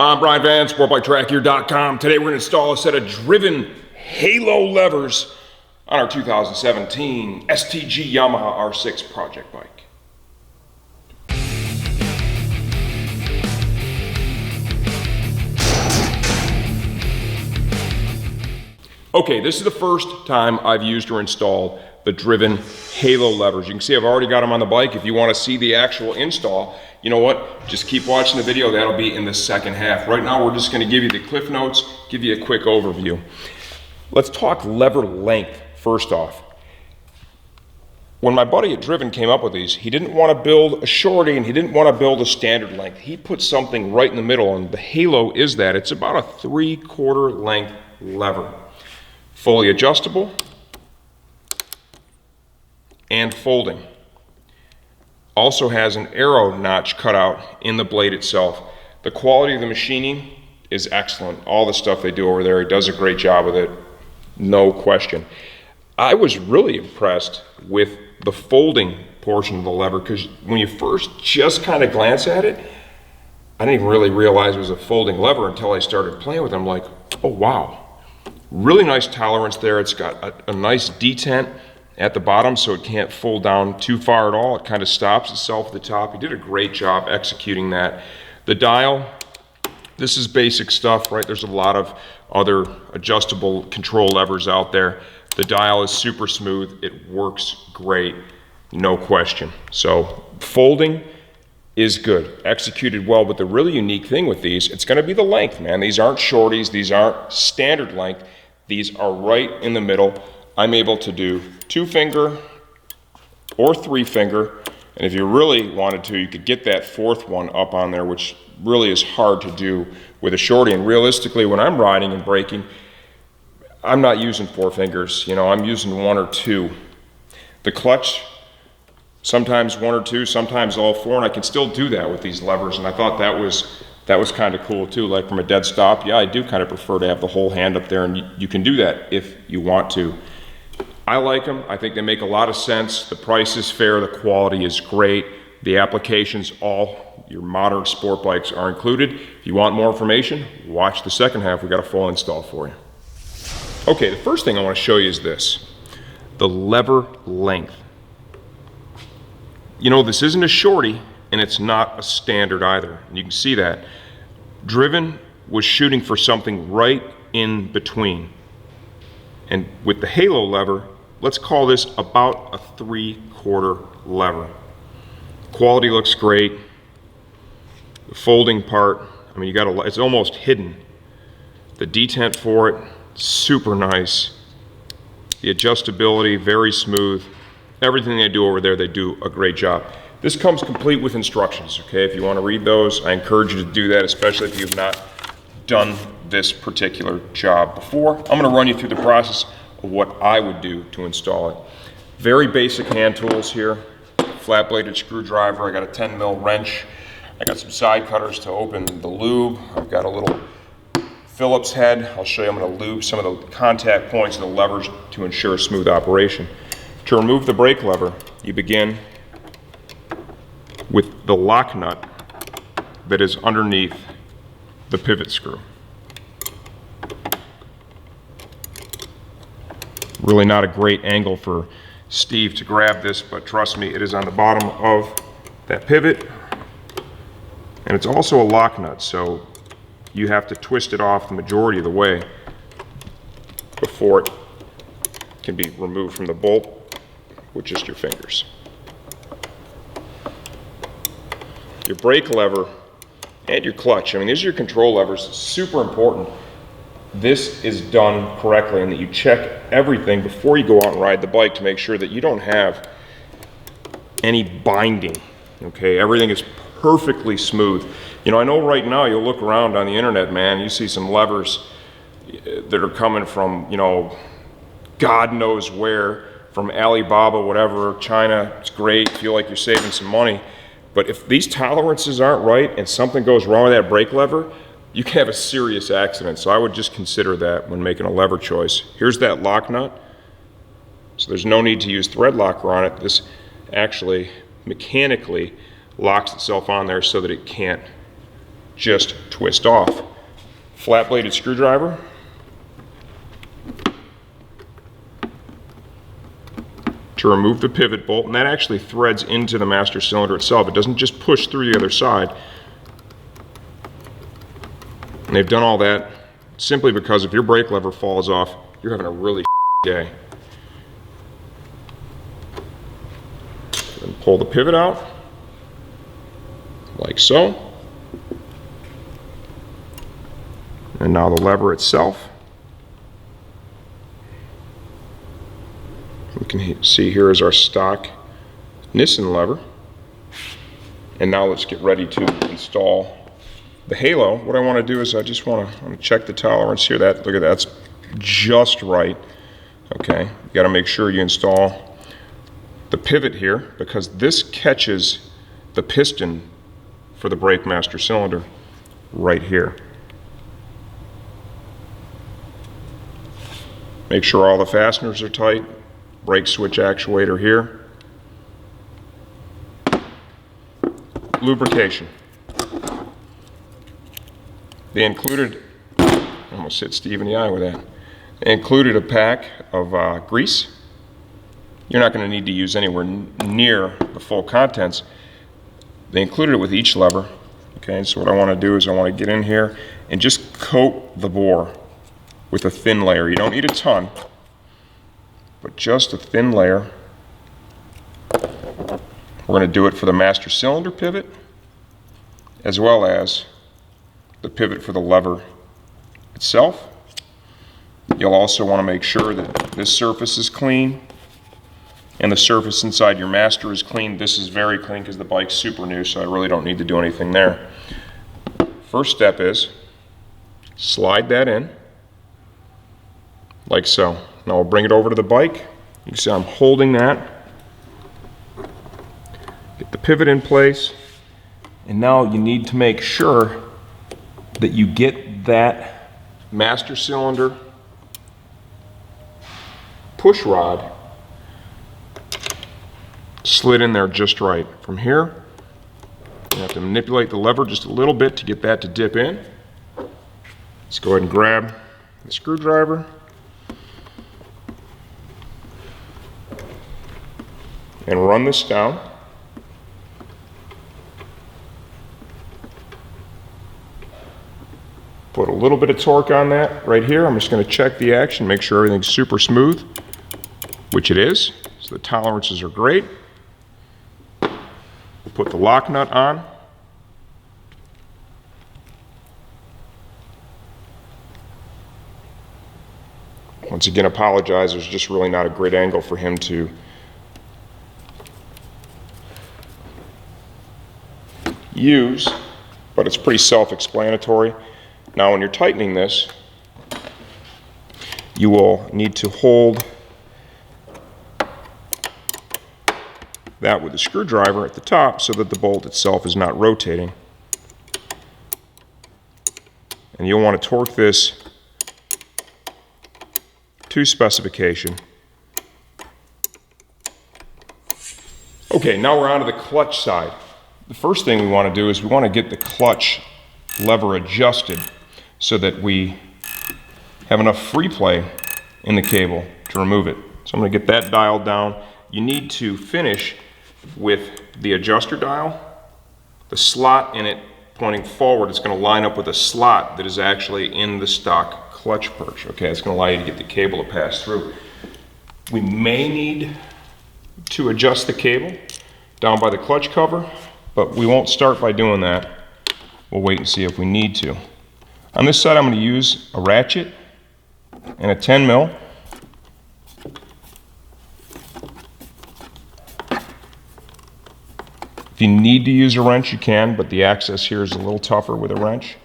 I'm Brian Van, sportbiketrackgear.com. Today we're going to install a set of driven halo levers on our 2017 STG Yamaha R6 project bike. Okay, this is the first time I've used or installed the driven halo levers. You can see I've already got them on the bike. If you want to see the actual install, you know what? Just keep watching the video. That'll be in the second half. Right now, we're just going to give you the cliff notes, give you a quick overview. Let's talk lever length first off. When my buddy at Driven came up with these, he didn't want to build a shorty and he didn't want to build a standard length. He put something right in the middle, and the halo is that. It's about a 3/4 length lever. Fully adjustable and folding. Also has an Aero notch cut out in the blade itself. The quality of the machining is excellent. All the stuff they do over there, he does a great job with it, no question. I was really impressed with the folding portion of the lever, because when you first just kind of glance at it, I didn't even really realize it was a folding lever until I started playing with it. I'm like, oh wow. Really nice tolerance there. It's got a nice detent at the bottom, so it can't fold down too far at all. It kind of stops itself at the top. He did a great job executing that. The dial, this is basic stuff, right? There's a lot of other adjustable control levers out there. The dial is super smooth. It works great, no question. So folding is good, executed well, but the really unique thing with these, it's gonna be the length, man. These aren't shorties, these aren't standard length. These are right in the middle. I'm able to do 2-finger or 3-finger, and if you really wanted to, you could get that 4th one up on there, which really is hard to do with a shorty. And realistically, when I'm riding and braking, I'm not using 4 fingers. You know, I'm using 1 or 2. The clutch, sometimes 1 or 2, sometimes all 4, and I can still do that with these levers, and I thought that was kind of cool too. Like from a dead stop, yeah, I do kind of prefer to have the whole hand up there, and you can do that if you want to. I like them. I think they make a lot of sense. The price is fair. The quality is great. The applications, all your modern sport bikes are included. If you want more information, watch the second half. We got a full install for you. Okay, the first thing I want to show you is this, the lever length. You know, this isn't a shorty, and it's not a standard either. And you can see that. Driven was shooting for something right in between. And with the halo lever, let's call this about a 3/4 lever. Quality looks great. The folding part, I mean, it's almost hidden. The detent for it, super nice. The adjustability, very smooth. Everything they do over there, they do a great job. This comes complete with instructions, okay? If you want to read those, I encourage you to do that, especially if you've not done this particular job before. I'm going to run you through the process of what I would do to install it. Very basic hand tools here. Flat bladed screwdriver. I got a 10 mil wrench. I got some side cutters to open the lube. I've got a little Phillips head. I'll show you, I'm going to lube some of the contact points of the levers to ensure smooth operation. To remove the brake lever, you begin with the lock nut that is underneath the pivot screw. Really not a great angle for Steve to grab this, but trust me, it is on the bottom of that pivot. And it's also a lock nut, so you have to twist it off the majority of the way before it can be removed from the bolt with just your fingers. Your brake lever and your clutch, I mean, these are your control levers, super important. This is done correctly, and that you check everything before you go out and ride the bike to make sure that you don't have any binding, okay? Everything is perfectly smooth. You know, I know right now you'll look around on the internet, man, you see some levers that are coming from, you know, God knows where, from Alibaba, whatever, China. It's great, feel like you're saving some money. But if these tolerances aren't right and something goes wrong with that brake lever, you can have a serious accident. So I would just consider that when making a lever choice. Here's that lock nut. So there's no need to use thread locker on it. This actually mechanically locks itself on there so that it can't just twist off. Flat bladed screwdriver. To remove the pivot bolt, and that actually threads into the master cylinder itself. It doesn't just push through the other side. And they've done all that simply because if your brake lever falls off, you're having a really day. Then pull the pivot out, like so. And now the lever itself. We can see here is our stock Nissan lever. And now let's get ready to install the halo. What I want to do is I just want to check the tolerance here. Look at that, that's just right. Okay, you got to make sure you install the pivot here because this catches the piston for the brake master cylinder right here. Make sure all the fasteners are tight. Brake switch actuator here. Lubrication. They included, I almost hit Steve in the eye with that. They included a pack of grease. You're not going to need to use anywhere near the full contents. They included it with each lever. Okay, so what I want to do is I want to get in here and just coat the bore with a thin layer. You don't need a ton, but just a thin layer. We're going to do it for the master cylinder pivot as well as the pivot for the lever itself. You'll also want to make sure that this surface is clean and the surface inside your master is clean. This is very clean because the bike's super new, so I really don't need to do anything there. First step is slide that in like so. Now I'll bring it over to the bike. You can see I'm holding that. Get the pivot in place. And now you need to make sure that you get that master cylinder push rod slid in there just right. From here, you have to manipulate the lever just a little bit to get that to dip in. Let's go ahead and grab the screwdriver. And run this down. Put a little bit of torque on that right here. I'm just going to check the action, make sure everything's super smooth, which it is. So the tolerances are great. We'll put the lock nut on. Once again, apologize. There's just really not a great angle for him to use, but it's pretty self-explanatory. Now when you're tightening this, you will need to hold that with the screwdriver at the top so that the bolt itself is not rotating. And you'll want to torque this to specification. Okay, now we're on to the clutch side. The first thing we want to do is we want to get the clutch lever adjusted so that we have enough free play in the cable to remove it. So I'm going to get that dialed down. You need to finish with the adjuster dial. The slot in it pointing forward is going to line up with a slot that is actually in the stock clutch perch. Okay, it's going to allow you to get the cable to pass through. We may need to adjust the cable down by the clutch cover, but we won't start by doing that. We'll wait and see if we need to. On this side, I'm going to use a ratchet and a 10 mil. If you need to use a wrench, you can, but the access here is a little tougher with a wrench.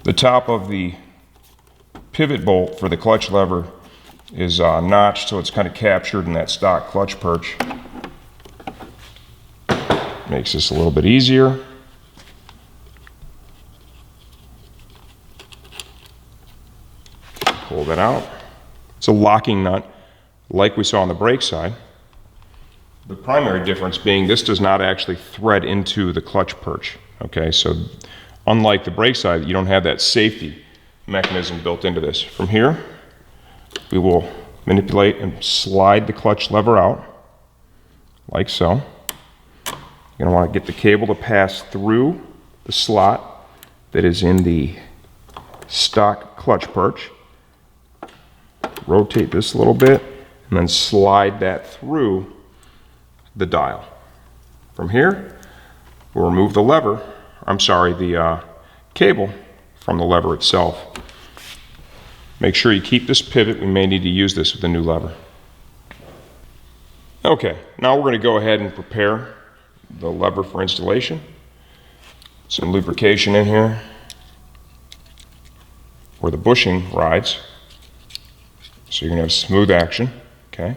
The top of the pivot bolt for the clutch lever is notched, so it's kind of captured in that stock clutch perch. Makes this a little bit easier. Pull that out. It's a locking nut, like we saw on the brake side. The primary difference being this does not actually thread into the clutch perch. Okay, so unlike the brake side, you don't have that safety mechanism built into this. From here, we will manipulate and slide the clutch lever out, like so. You're going to want to get the cable to pass through the slot that is in the stock clutch perch. Rotate this a little bit, and then slide that through the dial. From here, we'll remove the cable from the lever itself. Make sure you keep this pivot. We may need to use this with the new lever. Okay, now we're going to go ahead and prepare the lever for installation. Some lubrication in here where the bushing rides, so you're going to have smooth action. Okay.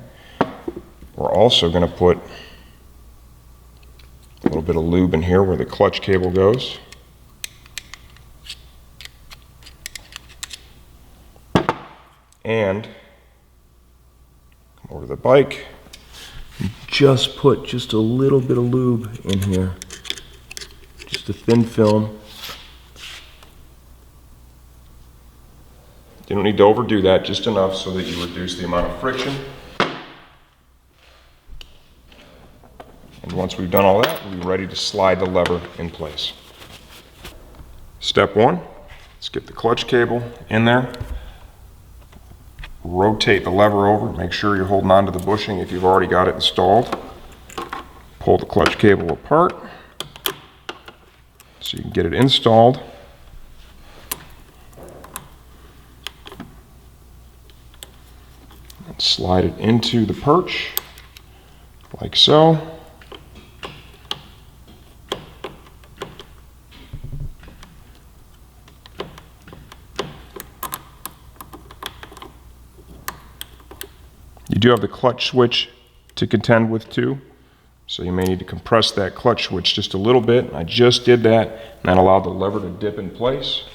We're also going to put a little bit of lube in here where the clutch cable goes. And come over to the bike. Just put just a little bit of lube in here. Just a thin film. You don't need to overdo that, just enough so that you reduce the amount of friction. And once we've done all that, we'll be ready to slide the lever in place. Step one, let's get the clutch cable in there. Rotate the lever over, make sure you're holding on to the bushing if you've already got it installed. Pull the clutch cable apart so you can get it installed. And slide it into the perch, like so. You do have the clutch switch to contend with too, so you may need to compress that clutch switch just a little bit. I just did that, and that allowed the lever to dip in place.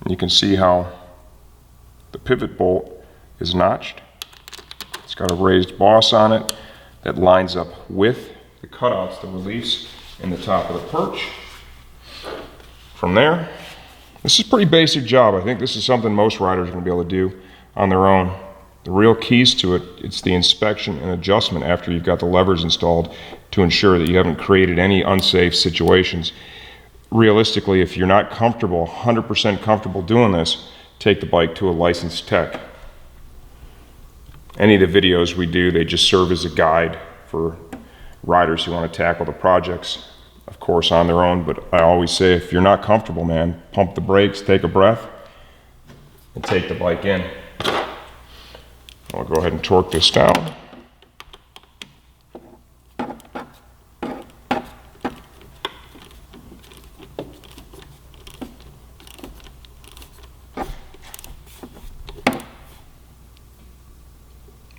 And you can see how the pivot bolt is notched. It's got a raised boss on it that lines up with the cutouts, the reliefs in the top of the perch. From there, this is a pretty basic job. I think this is something most riders are going to be able to do on their own. The real keys to it, it's the inspection and adjustment after you've got the levers installed to ensure that you haven't created any unsafe situations. Realistically, if you're not comfortable, 100% comfortable doing this, take the bike to a licensed tech. Any of the videos we do, they just serve as a guide for riders who want to tackle the projects, of course, on their own. But I always say, if you're not comfortable, man, pump the brakes, take a breath, and take the bike in. I'll go ahead and torque this down.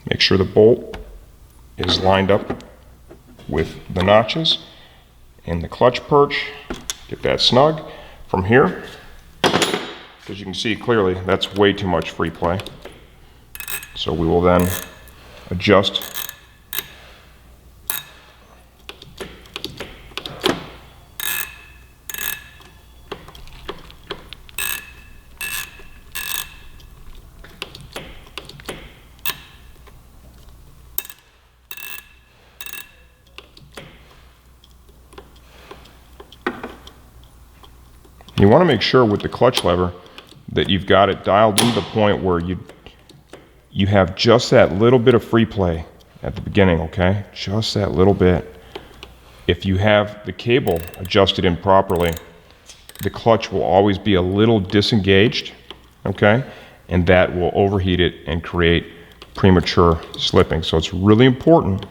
Make sure the bolt is lined up with the notches and the clutch perch. Get that snug. From here, as you can see clearly, that's way too much free play. So we will then adjust you want to make sure with the clutch lever that you've got it dialed into the point where you have just that little bit of free play at the beginning, okay? Just that little bit. If you have the cable adjusted improperly, the clutch will always be a little disengaged, okay? And that will overheat it and create premature slipping. So it's really important.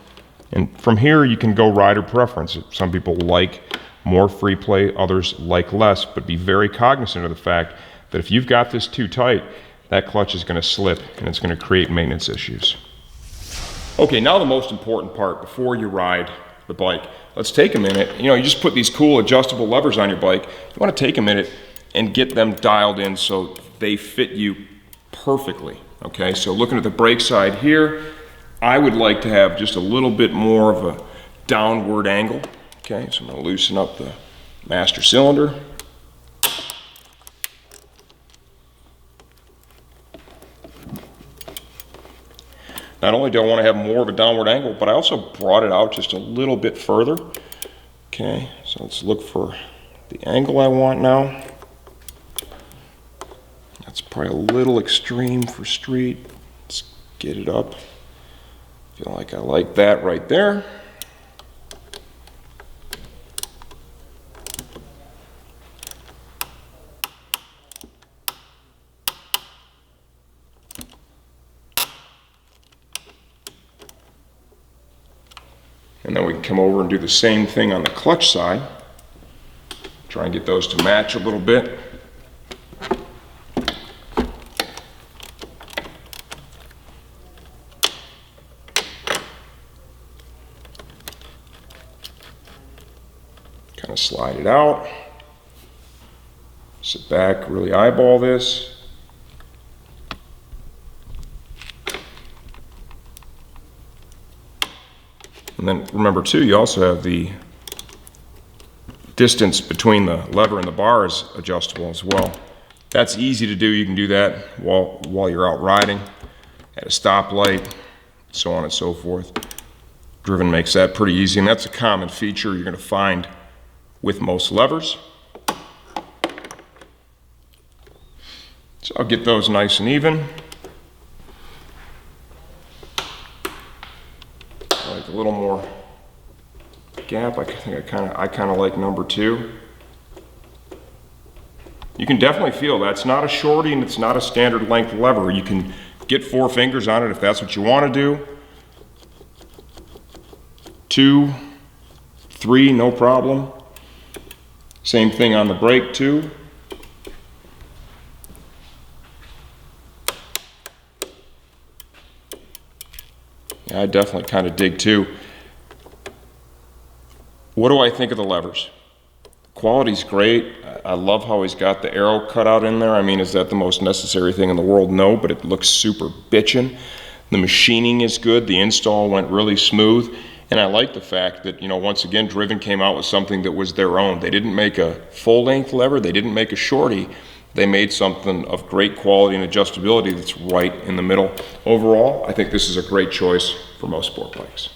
And from here, you can go rider preference. Some people like more free play, others like less, but be very cognizant of the fact that if you've got this too tight, that clutch is going to slip and it's going to create maintenance issues. Okay, now the most important part before you ride the bike. Let's take a minute. You know, you just put these cool adjustable levers on your bike. You want to take a minute and get them dialed in so they fit you perfectly. Okay, so looking at the brake side here, I would like to have just a little bit more of a downward angle. Okay, so I'm going to loosen up the master cylinder. Not only do I want to have more of a downward angle, but I also brought it out just a little bit further. Okay, so let's look for the angle I want now. That's probably a little extreme for street. Let's get it up. Feel like I like that right there. And then we can come over and do the same thing on the clutch side. Try and get those to match a little bit. Kind of slide it out. Sit back, really eyeball this. And then remember too, you also have the distance between the lever and the bar is adjustable as well. That's easy to do. You can do that while you're out riding, at a stoplight, so on and so forth. Driven makes that pretty easy, and that's a common feature you're going to find with most levers. So I'll get those nice and even. I like a little more gap. I think I kind of like number 2. You can definitely feel that's not a shorty and it's not a standard length lever. You can get 4 fingers on it if that's what you want to do. 2, 3, no problem. Same thing on the brake too. Yeah, I definitely kind of dig 2. What do I think of the levers? Quality's great. I love how he's got the Aero cut out in there. I mean, is that the most necessary thing in the world? No, but it looks super bitchin'. The machining is good. The install went really smooth. And I like the fact that, you know, once again, Driven came out with something that was their own. They didn't make a full-length lever. They didn't make a shorty. They made something of great quality and adjustability that's right in the middle. Overall, I think this is a great choice for most sport bikes.